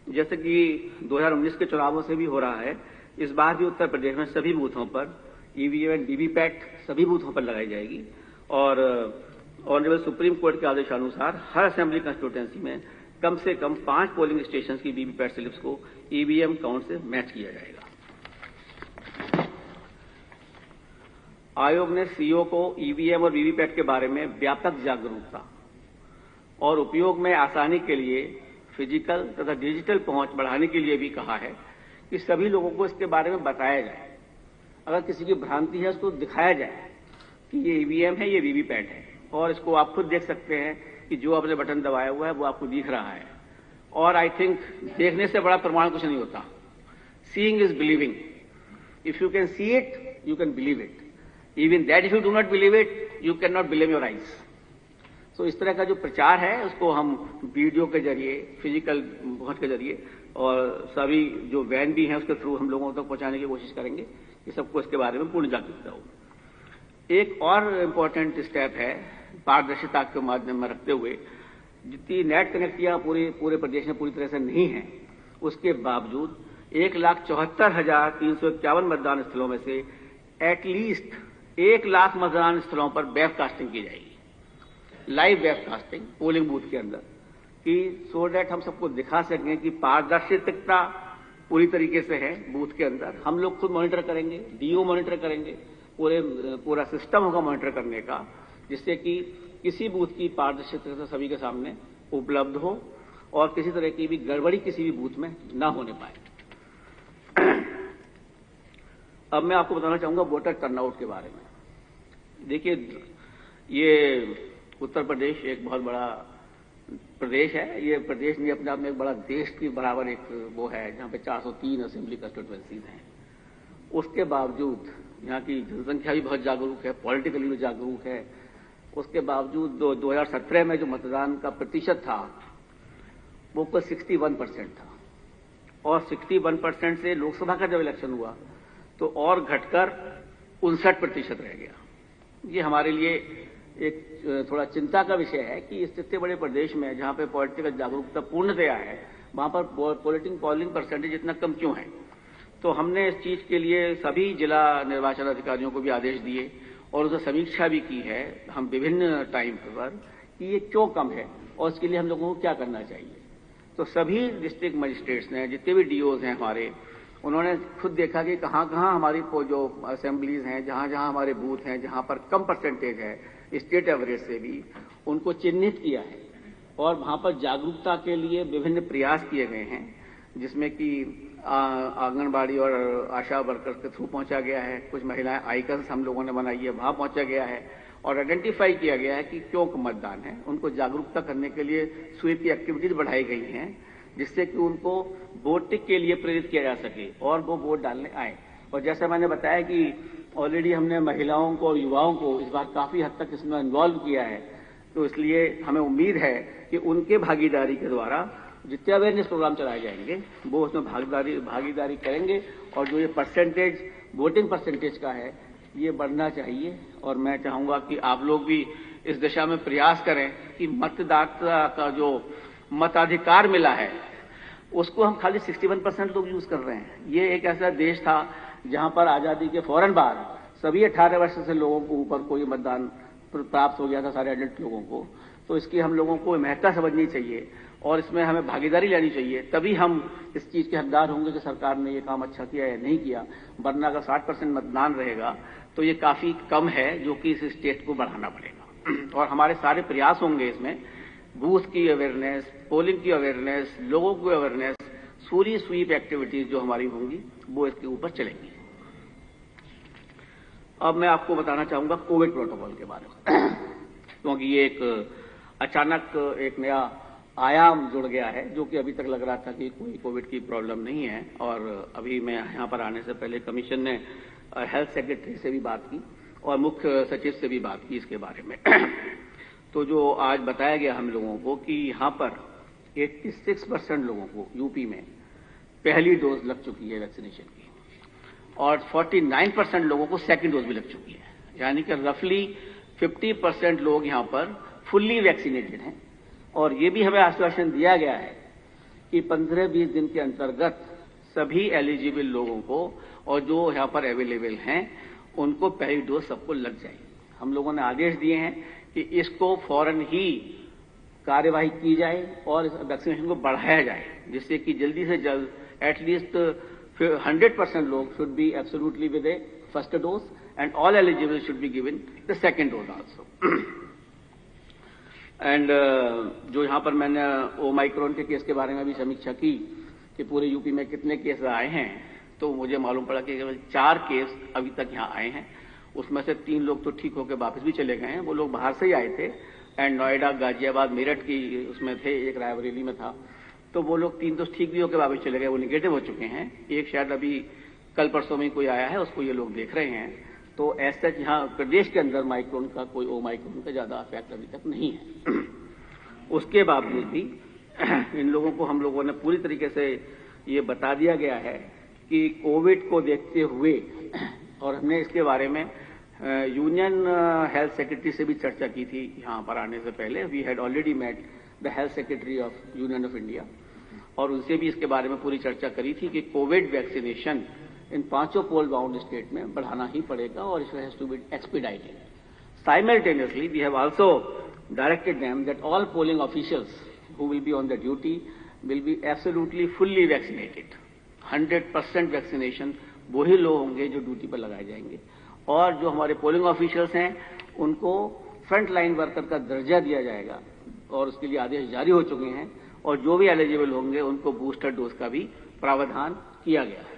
जैसे कि 2019 के चुनावों से भी हो रहा है, इस बार भी उत्तर प्रदेश में सभी बूथों पर ईवीएम एंड वीवीपैट सभी बूथों पर लगाई जाएगी और ऑनरेबल सुप्रीम कोर्ट के आदेशानुसार हर असेंबली कंस्टिट्यूएंसी में कम से कम 5 पोलिंग स्टेशन की वीवीपैट स्लिप्स को ईवीएम काउंट से मैच किया जाएगा। आयोग ने सीईओ को ईवीएम और वीवीपैट के बारे में व्यापक जागरूकता और उपयोग में आसानी के लिए फिजिकल तथा डिजिटल पहुंच बढ़ाने के लिए भी कहा है कि सभी लोगों को इसके बारे में बताया जाए। अगर किसी की भ्रांति है उसको दिखाया जाए कि ये ईवीएम है, ये वीवीपैट है, और इसको आप खुद देख सकते हैं कि जो आपने बटन दबाया हुआ है वो आपको दिख रहा है। और आई थिंक देखने से बड़ा प्रमाण कुछ नहीं होता। Seeing is believing. If you can see it, you can believe it. Even that if you do not believe it, you can not believe your eyes. तो इस तरह का जो प्रचार है उसको हम वीडियो के जरिए, फिजिकल पहुंच के जरिए और सभी जो वैन भी हैं उसके थ्रू हम लोगों तक पहुंचाने की कोशिश करेंगे कि सबको इसके बारे में पूर्ण जागरूकता हो। एक और इम्पोर्टेंट स्टेप है, पारदर्शिता के माध्यम में रखते हुए जितनी नेट कनेक्टिविटियां पूरे प्रदेश में पूरी तरह से नहीं है, उसके बावजूद 1,74,351 मतदान स्थलों में से एटलीस्ट 1 लाख मतदान स्थलों पर वेबकास्टिंग की जाएगी, लाइव वेबकास्टिंग पोलिंग बूथ के अंदर, कि सो दैट हम सबको दिखा सकें कि पारदर्शिता पूरी तरीके से है बूथ के अंदर। हम लोग खुद मॉनिटर करेंगे, डीओ मॉनिटर करेंगे, पूरा सिस्टम होगा मॉनिटर करने का, जिससे कि किसी बूथ की पारदर्शिता सभी के सामने उपलब्ध हो और किसी तरह की भी गड़बड़ी किसी भी बूथ में ना होने पाए। अब मैं आपको बताना चाहूंगा वोटर टर्नआउट के बारे में। देखिए, ये उत्तर प्रदेश एक बहुत बड़ा प्रदेश है। ये प्रदेश नहीं, अपने आप में एक बड़ा देश की बराबर एक वो है जहां पे 403 असेंबली कंस्टिट्यूएंसीज हैं। उसके बावजूद यहाँ की जनसंख्या भी बहुत जागरूक है, पॉलिटिकली भी जागरूक है। उसके बावजूद 2017 में जो मतदान का प्रतिशत था वो कुल 61% था और 61% से लोकसभा का जब इलेक्शन हुआ तो और घटकर 59% रह गया। ये हमारे लिए एक थोड़ा चिंता का विषय है कि इस इतने बड़े प्रदेश में जहां पे पॉलिटिकल जागरूकता पूर्णतया है, वहां पर पोलिंग परसेंटेज इतना कम क्यों है। तो हमने इस चीज के लिए सभी जिला निर्वाचन अधिकारियों को भी आदेश दिए और उसकी समीक्षा भी की है हम विभिन्न टाइम पर कि ये क्यों कम है और इसके लिए हम लोगों को क्या करना चाहिए। तो सभी डिस्ट्रिक्ट मजिस्ट्रेट्स ने, जितने भी डीओज हैं हमारे, उन्होंने खुद देखा कि कहाँ कहाँ हमारी जो असेंबलीज हैं, जहाँ जहाँ हमारे बूथ हैं, जहाँ पर कम परसेंटेज है स्टेट एवरेज से भी, उनको चिन्हित किया है और वहाँ पर जागरूकता के लिए विभिन्न प्रयास किए गए हैं, जिसमें कि आंगनबाड़ी और आशा वर्कर्स के थ्रू पहुंचा गया है। कुछ महिलाएं आइकन्स हम लोगों ने बनाई है, वहां पहुंचा गया है और आइडेंटिफाई किया गया है कि क्यों मतदान है। उनको जागरूकता करने के लिए स्वीप की एक्टिविटीज बढ़ाई गई हैं, जिससे कि उनको वोटिंग के लिए प्रेरित किया जा सके और वो वोट डालने आए। और जैसा मैंने बताया कि ऑलरेडी हमने महिलाओं को और युवाओं को इस बार काफी हद तक इसमें इन्वॉल्व किया है, तो इसलिए हमें उम्मीद है कि उनके भागीदारी के द्वारा जितने अवेयरनेस प्रोग्राम चलाए जाएंगे वो उसमें भागीदारी करेंगे और जो ये परसेंटेज वोटिंग परसेंटेज का है ये बढ़ना चाहिए। और मैं चाहूंगा कि आप लोग भी इस दिशा में प्रयास करें कि मतदाता का जो मताधिकार मिला है उसको हम खाली 61% लोग यूज कर रहे हैं। ये एक ऐसा देश था जहां पर आजादी के फौरन बाद सभी 18 वर्ष से लोगों को ऊपर कोई मतदान प्राप्त हो गया था, सारे एडल्ट लोगों को। तो इसकी हम लोगों को महत्ता समझनी चाहिए और इसमें हमें भागीदारी लेनी चाहिए, तभी हम इस चीज के हकदार होंगे कि सरकार ने ये काम अच्छा किया या नहीं किया। वरना अगर 60% मतदान रहेगा तो ये काफी कम है, जो कि इस स्टेट को बढ़ाना पड़ेगा। और हमारे सारे प्रयास होंगे इसमें, बूथ की अवेयरनेस, पोलिंग की अवेयरनेस, लोगों की अवेयरनेस, पूरी स्वीप एक्टिविटीज जो हमारी होंगी वो इसके ऊपर चलेंगी। अब मैं आपको बताना चाहूंगा कोविड प्रोटोकॉल के बारे में, क्योंकि ये एक अचानक एक नया आयाम जुड़ गया है, जो कि अभी तक लग रहा था कि कोई कोविड की प्रॉब्लम नहीं है। और अभी मैं यहाँ पर आने से पहले कमीशन ने हेल्थ सेक्रेटरी से भी बात की और मुख्य सचिव से भी बात की इसके बारे में। तो जो आज बताया गया हम लोगों को कि यहाँ पर 86% लोगों को यूपी में पहली डोज लग चुकी है वैक्सीनेशन की और 49% लोगों को सेकंड डोज भी लग चुकी है, यानी कि रफली 50% लोग यहाँ पर फुल्ली वैक्सीनेटेड हैं। और ये भी हमें आश्वासन दिया गया है कि 15-20 दिन के अंतर्गत सभी एलिजिबल लोगों को और जो यहाँ पर अवेलेबल हैं उनको पहली डोज सबको लग जाएगी। हम लोगों ने आदेश दिए हैं कि इसको फौरन ही कार्यवाही की जाए और इस वैक्सीनेशन को बढ़ाया जाए, जिससे कि जल्दी से जल्द एटलीस्ट 100% लोग should be absolutely with A first dose and all eligible should be given the second dose also. And जो यहां पर मैंने ओमाइक्रॉन के केस के बारे में भी समीक्षा की कि पूरे यूपी में कितने केस आए हैं, तो मुझे मालूम पड़ा कि केवल 4 केस अभी तक यहां आए हैं। उसमें से 3 लोग तो ठीक होकर वापस भी चले गए हैं, वो लोग बाहर से ही आए थे एंड नोएडा, गाजियाबाद, मेरठ की उसमें थे, एक रायबरेली में था। तो वो लोग 3 तो ठीक भी होकर वापस चले गए, वो निगेटिव हो चुके हैं। एक शायद अभी कल परसों में कोई आया है, उसको ये लोग देख रहे हैं। तो ऐसा यहाँ प्रदेश के अंदर माइक्रोन का कोई ओमाइक्रोन का ज्यादा इफेक्ट अभी तक नहीं है। उसके बावजूद भी इन लोगों को हम लोगों ने पूरी तरीके से ये बता दिया गया है कि कोविड को देखते हुए, और हमने इसके बारे में यूनियन हेल्थ सेक्रेटरी से भी चर्चा की थी यहाँ पर आने से पहले। We had already met the health secretary of union of India और उनसे भी इसके बारे में पूरी चर्चा करी थी कि कोविड वैक्सीनेशन इन 5 पोल बाउंड स्टेट में बढ़ाना ही पड़ेगा और it has to be expedited. Simultaneously we have also directed them that all polling officials who will be on the duty will be absolutely fully vaccinated. 100% vaccination वही लोग होंगे जो ड्यूटी पर लगाए जाएंगे और जो हमारे पोलिंग ऑफिशियल्स हैं उनको फ्रंट लाइन वर्कर का दर्जा दिया जाएगा और उसके लिए आदेश जारी हो चुके हैं और जो भी एलिजिबल होंगे उनको बूस्टर डोज का भी प्रावधान किया गया है।